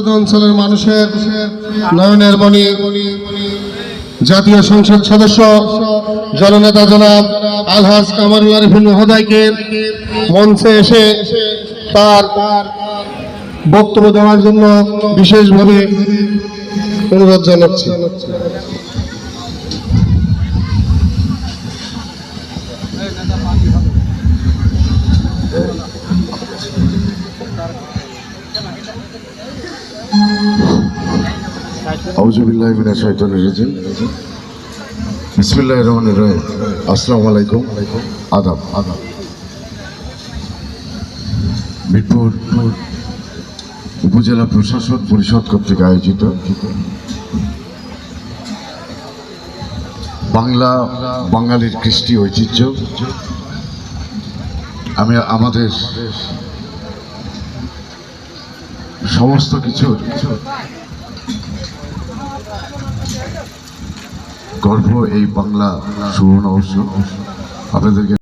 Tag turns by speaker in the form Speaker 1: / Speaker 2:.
Speaker 1: অঞ্চলের মানুষের নয়নের মণি জাতীয় সংসদ সদস্য জননেতা জনাব আলহাজ কামারুল আরিফিন মহোদয়কে মঞ্চে এসে তার বক্তব্য দেওয়ার জন্য বিশেষভাবে অনুরোধ জানাচ্ছি।
Speaker 2: আউযুবিল্লাহি মিনাশ শাইতানির রাজিম। বিসমিল্লাহির রহমানির রহিম। আসসালামু আলাইকুম। আদাব। মিরপুর উপজেলা প্রশাসন পরিষদ কর্তৃক আয়োজিত বাঙালির কৃষ্টি ঐতিহ্য, আমি আমাদের সমস্ত কিছু গর্ব এই বাংলা সুবর্ণ অবসর আপনাদেরকে